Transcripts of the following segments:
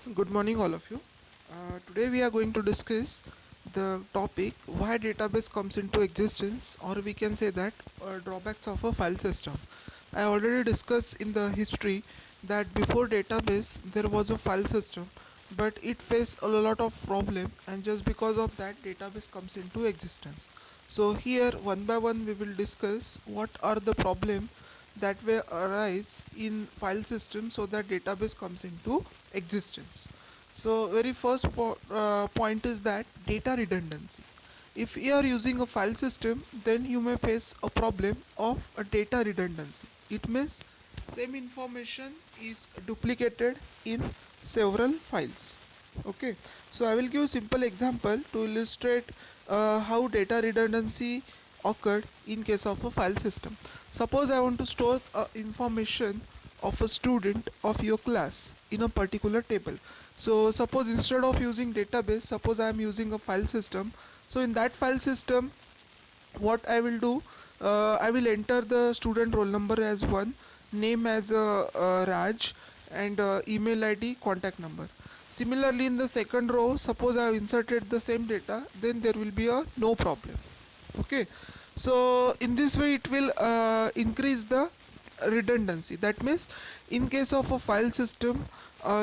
Good morning, all of you. Today we are going to discuss the topic why database comes into existence, or we can say that drawbacks of a file system. I already discussed in the history that before database there was a file system, but it faced a lot of problem, and just because of that database comes into existence. So here one by one we will discuss what are the problem that will arise in file system so that database comes into existence. So very first point is that data redundancy. If you are using a file system, then you may face a problem of a data redundancy. It means same information is duplicated in several files. Okay, so I will give a simple example to illustrate how data redundancy occurred in case of a file system. Suppose I want to store information of a student of your class in a particular table. So suppose instead of using database, suppose I am using a file system. So in that file system, what I will do, I will enter the student roll number as 1, name as Raj, and email ID, contact number. Similarly, in the second row, suppose I have inserted the same data, then there will be a no problem. Okay, so in this way it will increase the redundancy. That means in case of a file system,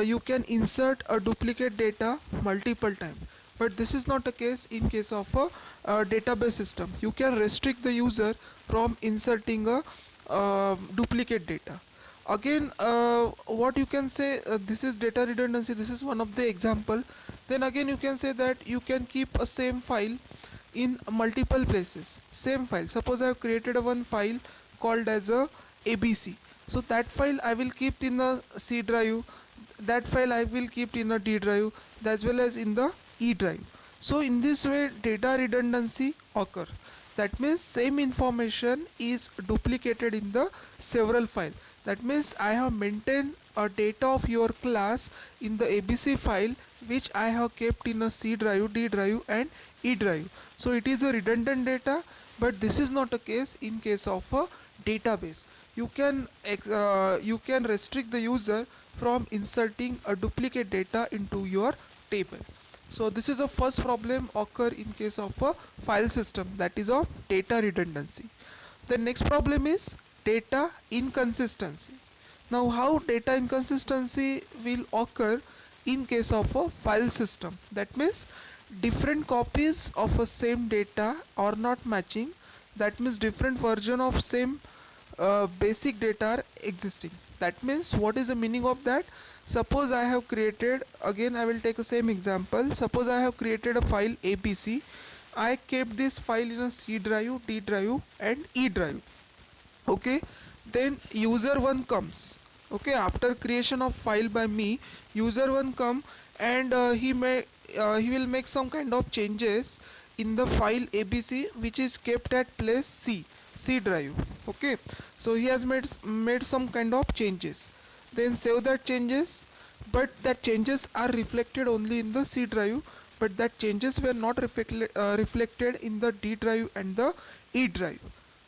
you can insert a duplicate data multiple times, but this is not the case in case of a database system. You can restrict the user from inserting a duplicate data. Again, what you can say, this is data redundancy, this is one of the example. Then again you can say that you can keep a same file in multiple places. Same file, suppose I have created a one file called as a ABC, so that file I will keep in a C drive, that file I will keep in a D drive, as well as in the E drive. So in this way data redundancy occur. That means same information is duplicated in the several file. That means I have maintained a data of your class in the ABC file, which I have kept in a C drive, D drive and E drive. So it is a redundant data, but this is not a case in case of a database. You can restrict the user from inserting a duplicate data into your table. So this is the first problem occur in case of a file system, that is of data redundancy. The next problem is data inconsistency. Now how data inconsistency will occur in case of a file system? That means different copies of a same data are not matching. That means different version of same basic data are existing. That means what is the meaning of that? Suppose I have created, again I will take the same example, suppose I have created a file ABC. I kept this file in a C drive, D drive and E drive. Okay, then user 1 comes. Okay, after creation of file by me, user 1 come, and he will make some kind of changes in the file ABC, which is kept at place C drive. Okay, so he has made some kind of changes, then save that changes, but that changes are reflected only in the C drive, but that changes were not reflected in the D drive and the E drive.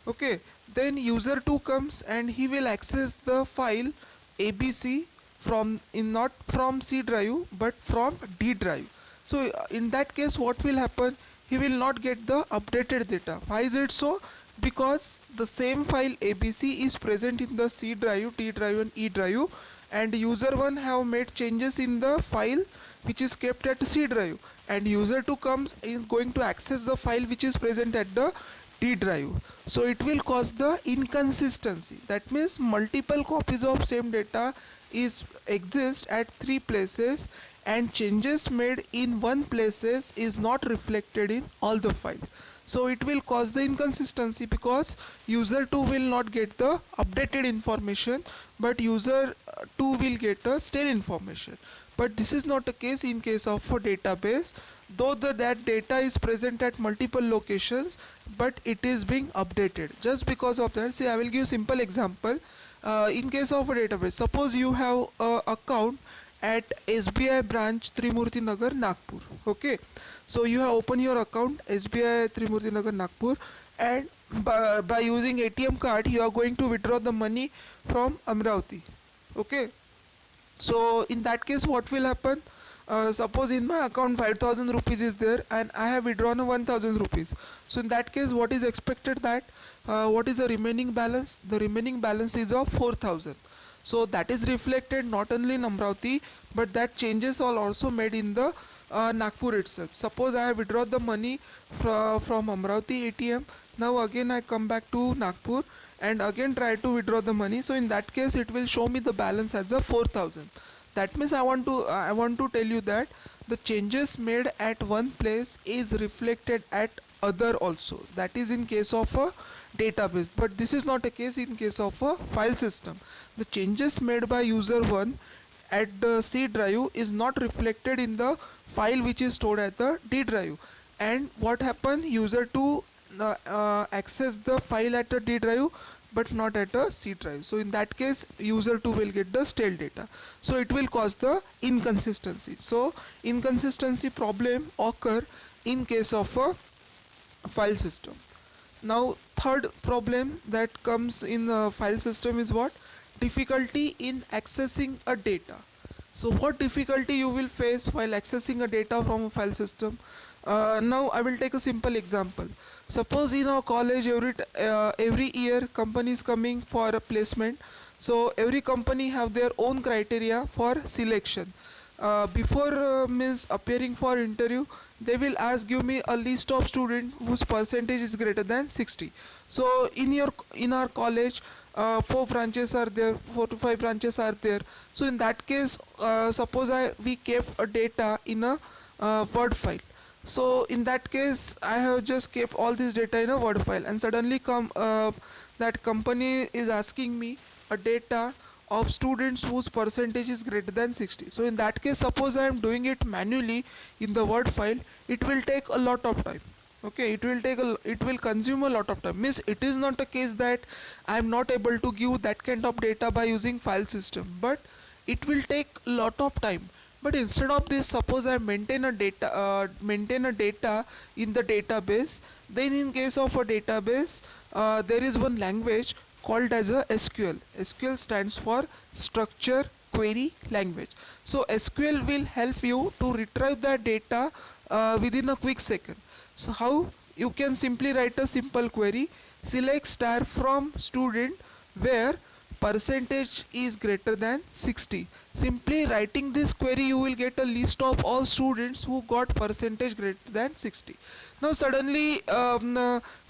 Okay, then user 2 comes and he will access the file ABC from not from C drive but from D drive. So in that case what will happen? He will not get the updated data. Why is it so? Because the same file ABC is present in the C drive, D drive and E drive, and user 1 have made changes in the file which is kept at C drive, and user 2 comes is going to access the file which is present at the D drive. So it will cause the inconsistency. That means multiple copies of same data exist at 3 places, and changes made in one places is not reflected in all the files. So it will cause the inconsistency, because user 2 will not get the updated information, but user 2 will get a stale information. But this is not the case in case of a database, though that data is present at multiple locations, but it is being updated. Just because of that, see, I will give simple example. In case of a database, suppose you have a account at SBI branch Trimurti Nagar, Nagpur. Okay, so you have opened your account SBI Trimurti Nagar, Nagpur, and by using ATM card you are going to withdraw the money from Amravati. Okay, So in that case what will happen, suppose in my account 5000 rupees is there and I have withdrawn 1000 rupees. So in that case what is expected, that what is the remaining balance? The remaining balance is of 4000. So that is reflected not only in Amravati, but that changes are also made in the Nagpur itself. Suppose I have withdrawn the money from Amravati ATM. Now again I come back to Nagpur and again try to withdraw the money. So in that case it will show me the balance as a 4000. That means I want to tell you that the changes made at one place is reflected at other also. That is in case of a database, but this is not a case in case of a file system. The changes made by user 1 at the C drive is not reflected in the file which is stored at the D drive. And what happened, user 2 access the file at a D drive but not at a C drive. So in that case user 2 will get the stale data, so it will cause the inconsistency. So inconsistency problem occur in case of a file system. Now third problem that comes in a file system is what? Difficulty in accessing a data. So what difficulty you will face while accessing a data from a file system? Now I will take a simple example. Suppose in our college every year company is coming for a placement. So every company have their own criteria for selection. Before means appearing for interview, they will ask, give me a list of students whose percentage is greater than 60. So in our college, 4 branches are there, 4 to 5 branches are there. So in that case, suppose we kept a data in a Word file. So in that case I have just kept all this data in a Word file, and suddenly that company is asking me a data of students whose percentage is greater than 60. So in that case, suppose I am doing it manually in the Word file, it will take a lot of time. Okay, it will consume a lot of time. Means it is not a case that I am not able to give that kind of data by using file system, but it will take a lot of time. But instead of this, suppose I maintain a data in the database. Then in case of a database, there is one language called as a SQL. SQL stands for structure query language. So SQL will help you to retrieve the data within a quick second. So how? You can simply write a simple query: select star from student where percentage is greater than 60. Simply writing this query, you will get a list of all students who got percentage greater than 60. Now suddenly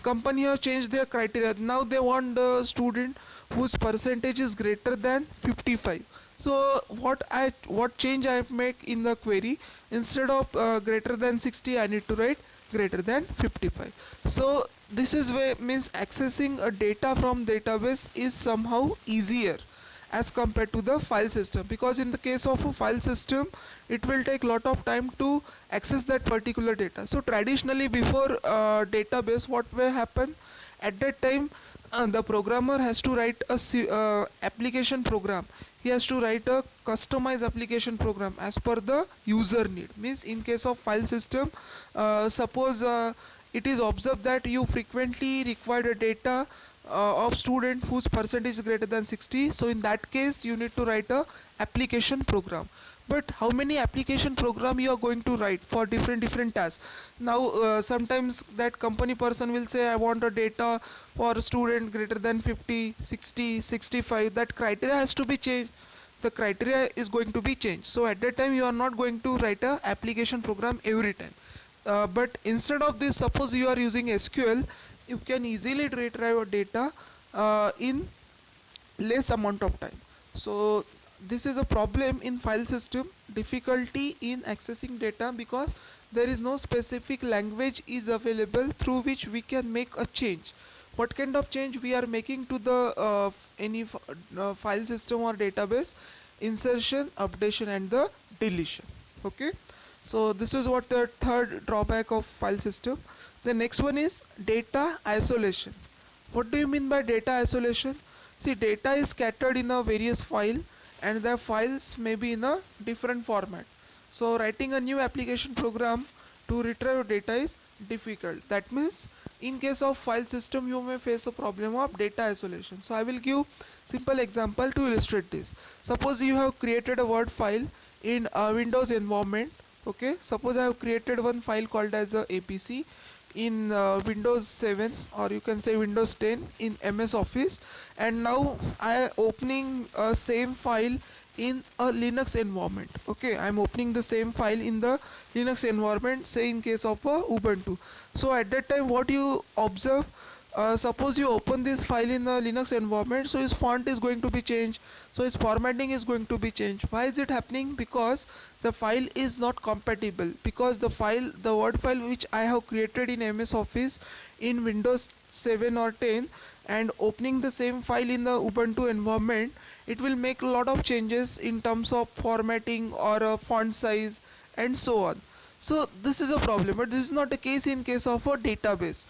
company have changed their criteria. Now they want the student whose percentage is greater than 55. So what change I make in the query? Instead of greater than 60, I need to write greater than 55. So this is where means accessing a data from database is somehow easier as compared to the file system, because in the case of a file system it will take lot of time to access that particular data. So traditionally before database, what will happen at that time, the programmer has to write a application program. He has to write a customized application program as per the user need. Means in case of file system, suppose it is observed that you frequently require a data of student whose percentage is greater than 60. So in that case you need to write a application program. But how many application program you are going to write for different tasks? Now sometimes that company person will say, I want a data for a student greater than 50, 60, 65. That criteria has to be changed. The criteria is going to be changed. So at that time you are not going to write a application program every time. But instead of this, suppose you are using SQL, you can easily retrieve data in less amount of time. So this is a problem in file system, difficulty in accessing data, because there is no specific language is available through which we can make a change. What kind of change we are making to the any file system or database? Insertion, updation and the deletion. Okay, so this is what the third drawback of file system. The next one is data isolation. What do you mean by data isolation? See, data is scattered in a various file and the files may be in a different format. So writing a new application program to retrieve data is difficult. That means in case of file system you may face a problem of data isolation. So I will give simple example to illustrate this. Suppose you have created a word file in a Windows environment. Okay, suppose I have created one file called as a APC in Windows 7, or you can say Windows 10 in MS Office, and now I am opening a same file in a Linux environment. Okay, I am opening the same file in the Linux environment, say in case of Ubuntu. So at that time what you observe, suppose you open this file in the Linux environment, so its font is going to be changed, so its formatting is going to be changed. Why is it happening? Because the file is not compatible, because the word file which I have created in MS Office in Windows 7 or 10 and opening the same file in the Ubuntu environment, it will make a lot of changes in terms of formatting or font size and so on. So this is a problem, but this is not the case in case of a database.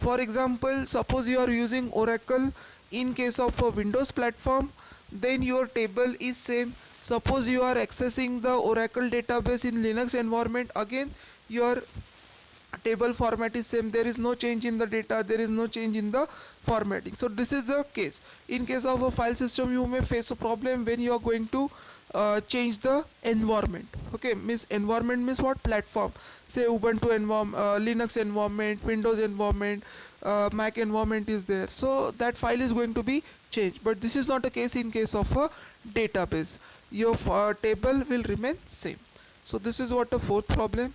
For example, suppose you are using Oracle in case of a Windows platform, then your table is same. Suppose you are accessing the Oracle database in Linux environment, again your table format is same. There is no change in the data, there is no change in the formatting. So this is the case. In case of a file system you may face a problem when you are going to change the environment. Okay, means environment means what? Platform. Say Ubuntu environment, Linux environment, Windows environment, Mac environment is there, so that file is going to be changed. But this is not the case in case of a database. Your table will remain same. So this is what the fourth problem.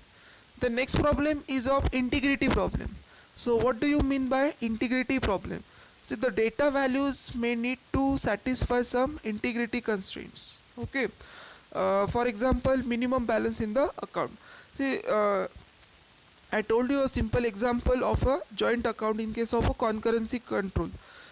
The next problem is of integrity problem. So what do you mean by integrity problem? See, the data values may need to satisfy some integrity constraints. Okay, for example, minimum balance in the account. See, I told you a simple example of a joint account in case of a concurrency control.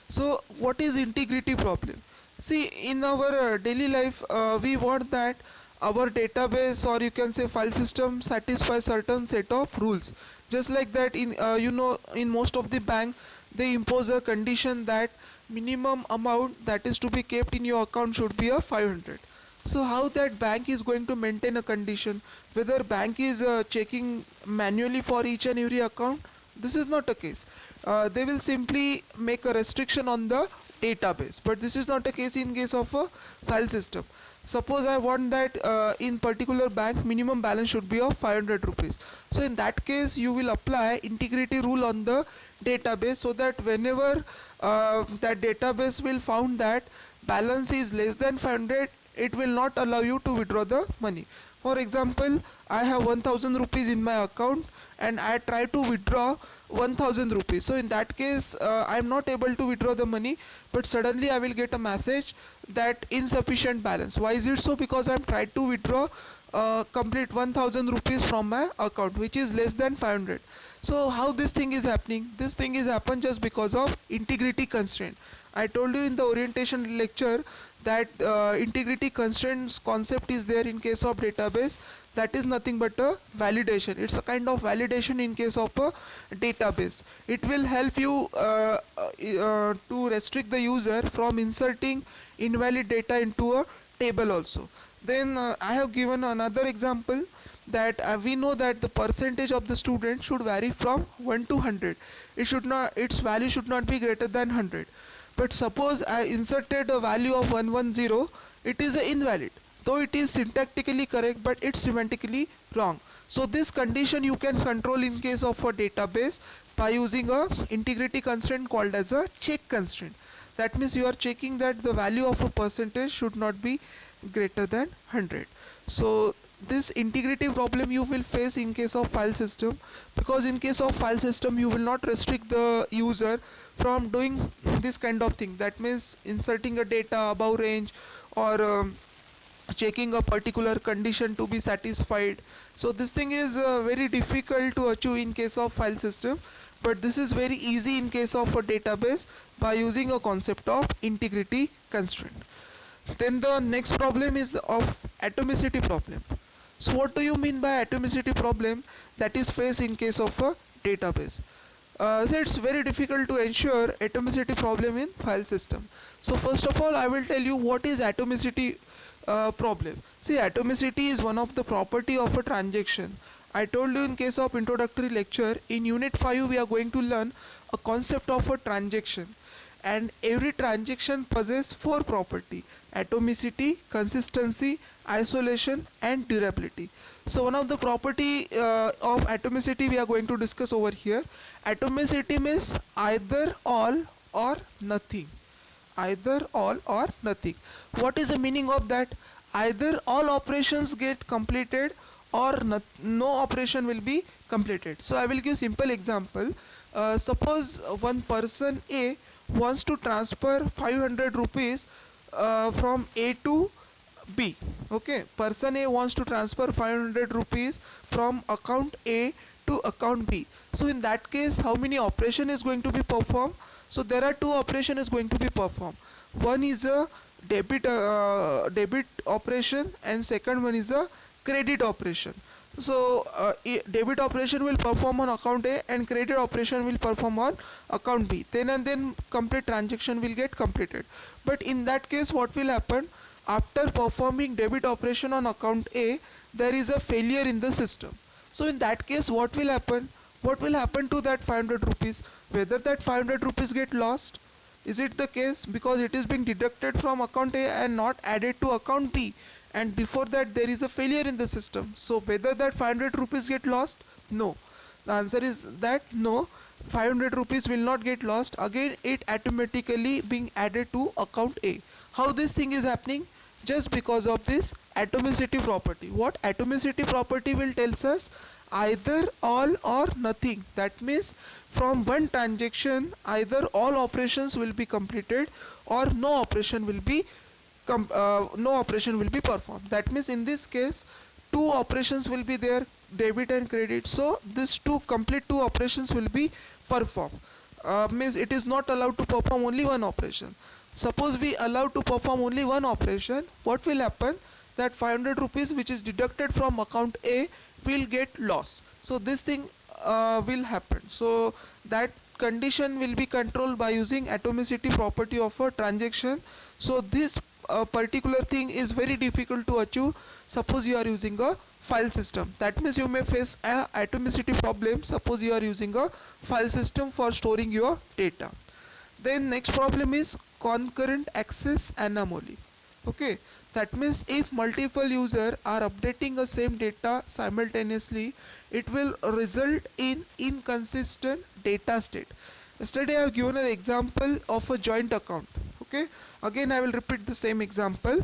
So what is integrity problem? See, in our daily life we want that our database, or you can say file system, satisfy certain set of rules. Just like that, in in most of the bank they impose a condition that minimum amount that is to be kept in your account should be a 500. So how that bank is going to maintain a condition? Whether bank is checking manually for each and every account? This is not the case. They will simply make a restriction on the database, but this is not the case in case of a file system. Suppose I want that in particular bank minimum balance should be of 500 rupees. So in that case you will apply integrity rule on the database, so that whenever that database will found that balance is less than 500, it will not allow you to withdraw the money. For example, I have 1000 rupees in my account and I try to withdraw 1000 rupees. So in that case I am not able to withdraw the money, but suddenly I will get a message that insufficient balance. Why is it so? Because I am trying to withdraw complete 1000 rupees from my account, which is less than 500. So how this thing is happening? This thing is happen just because of integrity constraint. I told you in the orientation lecture that integrity constraints concept is there in case of database. That is nothing but a validation. It's a kind of validation in case of a database. It will help you to restrict the user from inserting invalid data into a table also. Then I have given another example that we know that the percentage of the student should vary from 1 to 100. Its value should not be greater than 100. But suppose I inserted a value of 110, it is invalid. Though it is syntactically correct, but it's semantically wrong. So this condition you can control in case of a database by using a integrity constraint called as a check constraint. That means you are checking that the value of a percentage should not be greater than 100. So this integrity problem you will face in case of file system, because in case of file system you will not restrict the user from doing this kind of thing. That means inserting a data above range, or checking a particular condition to be satisfied. So this thing is very difficult to achieve in case of file system, but this is very easy in case of a database by using a concept of integrity constraint. Then the next problem is of atomicity problem. So what do you mean by atomicity problem that is faced in case of a database? So it's very difficult to ensure atomicity problem in file system. So first of all I will tell you what is atomicity problem. See, atomicity is one of the property of a transaction, I told you in case of introductory lecture, in unit 5 we are going to learn a concept of a transaction, and every transaction possesses four property: atomicity, consistency, isolation and durability. So one of the property of atomicity we are going to discuss over here. Atomicity means either all or nothing. Either all or nothing. What is the meaning of that? Either all operations get completed or no operation will be completed. So I will give simple example. Suppose one person A wants to transfer 500 rupees from A to B. Okay, person A wants to transfer 500 rupees from account A to account B. So in that case, how many operation is going to be performed? So there are two operation is going to be performed. One is a debit operation and second one is a credit operation. So debit operation will perform on account A and credit operation will perform on account B. Then and then complete transaction will get completed. But in that case, what will happen? After performing debit operation on account A, there is a failure in the system. So in that case, what will happen? What will happen to that 500 rupees? Whether that 500 rupees get lost? Is it the case? Because it is being deducted from account A and not added to account B, and before that there is a failure in the system. So whether that 500 rupees get lost? No. The answer is that no, 500 rupees will not get lost. Again, it automatically being added to account A. How this thing is happening? Just because of this atomicity property. What atomicity property will tells us? Either all or nothing. That means from one transaction either all operations will be completed or no operation will be performed. That means in this case two operations will be there, debit and credit. So this complete two operations will be performed. Means it is not allowed to perform only one operation. Suppose we allow to perform only one operation, what will happen? That 500 rupees which is deducted from account A will get lost. So this thing will happen. So that condition will be controlled by using atomicity property of a transaction. So this particular thing is very difficult to achieve. Suppose you are using a file system. That means you may face a atomicity problem. Suppose you are using a file system for storing your data. Then next problem is concurrent access anomaly. Okay, that means if multiple users are updating the same data simultaneously, it will result in inconsistent data state. Yesterday I have given an example of a joint account. Okay, again I will repeat the same example.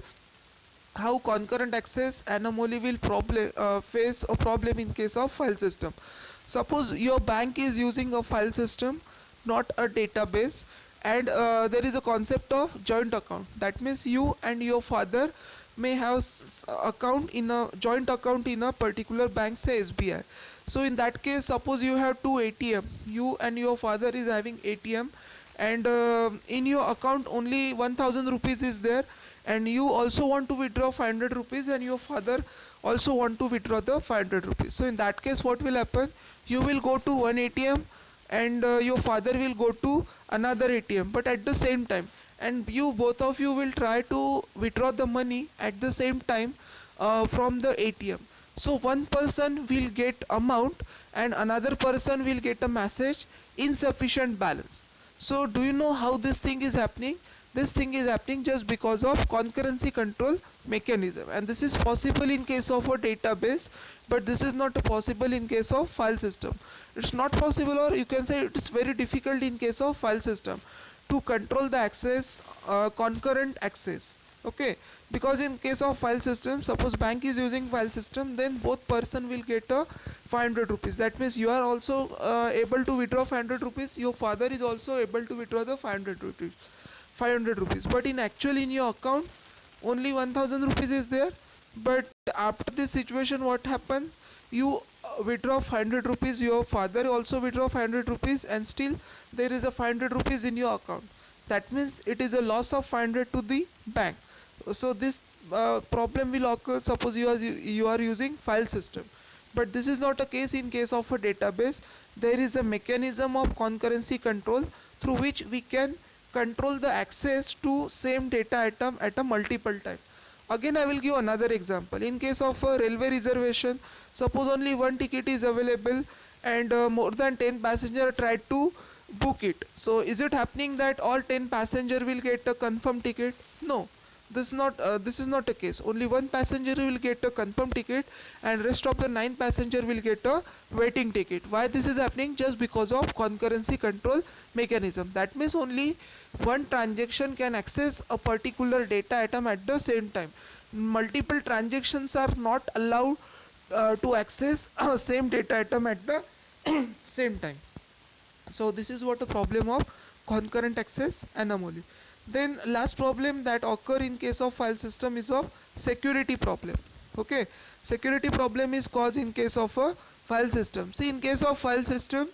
How concurrent access anomaly will face a problem in case of file system. Suppose your bank is using a file system, not a database, and there is a concept of joint account. That means you and your father may have account in a joint account in a particular bank, say SBI. So in that case, suppose you have two ATM, you and your father is having ATM, and in your account only 1000 rupees is there, and you also want to withdraw 500 rupees and your father also want to withdraw the 500 rupees. So in that case, what will happen? You will go to one ATM and your father will go to another ATM, but at the same time, and you both of you will try to withdraw the money at the same time from the ATM. So one person will get amount and another person will get a message insufficient balance. So do you know how this thing is happening? This thing is happening just because of concurrency control mechanism, and this is possible in case of a database, but this is not possible in case of file system. It's not possible, or you can say it is very difficult in case of file system to control the access, concurrent access. Okay, because in case of file system, suppose bank is using file system, then both person will get a 500 rupees. That means you are also able to withdraw 500 rupees, your father is also able to withdraw the 500 rupees. But in actually in your account only 1000 rupees is there. But after this situation, what happened? You withdraw 500 rupees, your father also withdraw 500 rupees, and still there is a 500 rupees in your account. That means it is a loss of 500 to the bank. So this problem will occur suppose you are using file system. But this is not a case in case of a database. There is a mechanism of concurrency control through which we can control the access to same data item at a multiple time. Again, I will give another example. In case of a railway reservation, suppose only one ticket is available and more than 10 passenger tried to book it. So is it happening that all 10 passenger will get a confirmed ticket? No. This is not a case. Only one passenger will get a confirmed ticket and rest of the 9 passenger will get a waiting ticket. Why this is happening? Just because of concurrency control mechanism. That means only one transaction can access a particular data item at the same time. Multiple transactions are not allowed to access same data item at the same time. So this is what the problem of concurrent access anomaly. Then last problem that occur in case of file system is of security problem. Okay, security problem is caused in case of a file system. See, in case of file system,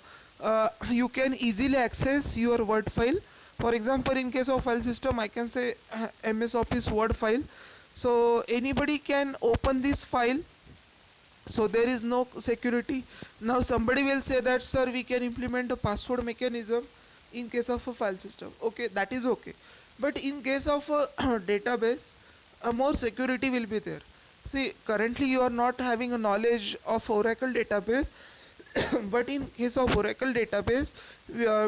you can easily access your word file. For example, in case of file system, I can say MS Office Word file. So anybody can open this file, so there is no security. Now somebody will say that, sir, we can implement a password mechanism in case of a file system. Okay, that is okay, but in case of a database, more security will be there. See, currently you are not having a knowledge of Oracle database but in case of Oracle database,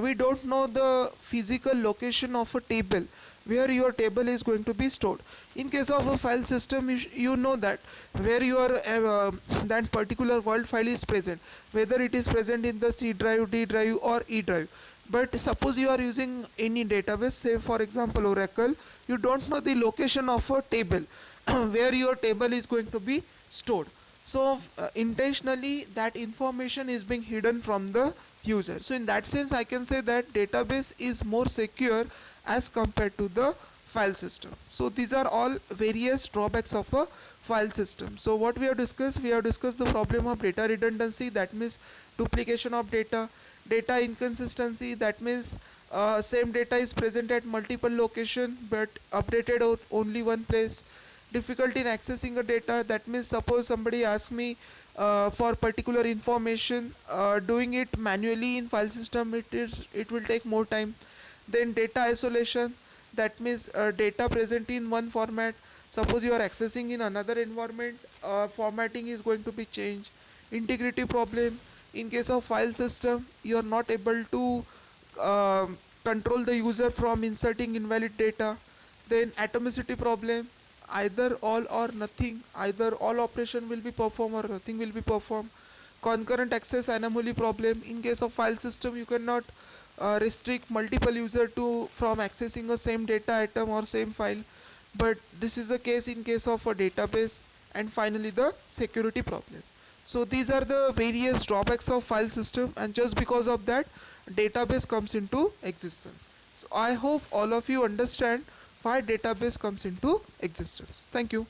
we don't know the physical location of a table where your table is going to be stored. In case of a file system, you know that where your that particular world file is present, whether it is present in the C drive, D drive or E drive. But suppose you are using any database, say for example Oracle, you don't know the location of a table where your table is going to be stored. So intentionally that information is being hidden from the user. So in that sense I can say that database is more secure as compared to the file system. So these are all various drawbacks of a file system. So what we have discussed the problem of data redundancy, that means duplication of data, data inconsistency, that means same data is present at multiple location but updated at only one place. Difficulty in accessing a data, that means suppose somebody asks me for particular information, doing it manually in file system, it will take more time. Then data isolation, that means data present in one format, suppose you are accessing in another environment, formatting is going to be changed. Integrity problem, in case of file system you are not able to control the user from inserting invalid data. Then atomicity problem, either all or nothing, either all operation will be performed or nothing will be performed. Concurrent access anomaly problem, in case of file system you cannot restrict multiple user to from accessing a same data item or same file, but this is the case in case of a database. And finally the security problem. So these are the various drawbacks of file system, and just because of that database comes into existence. So I hope all of you understand why database comes into existence. Thank you.